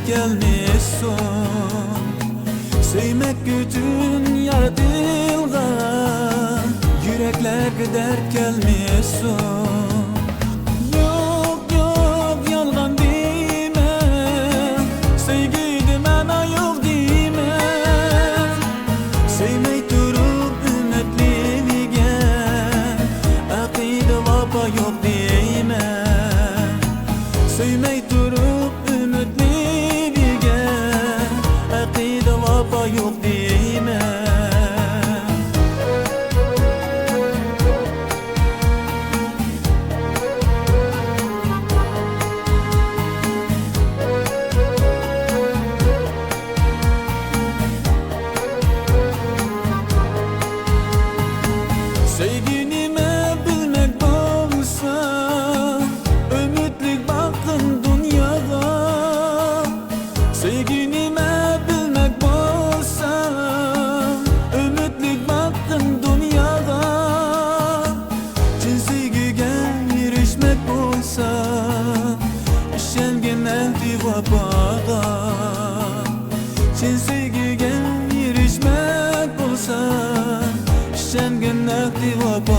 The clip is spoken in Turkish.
gelmişsin. Sevmek gücün yaratılgan, yüreklerge dert gelmişsin. Yok yok yalgan deme, sevgide mana yok deme. Sevmey turup ümitliliğe, akide vapa yok deme. Sevmey turup ümitliliğe, akide vapa yok deme. Sevginime bilmek olsa, ümitlik baktın dünyada. Sevginime bilmek olsa, ümitlik baktın dünyada. Çin sevgiye erişmek olsa, işelgen ehdi vapada. Çin sevgiye erişmek olsa, sen gönlekti vapa.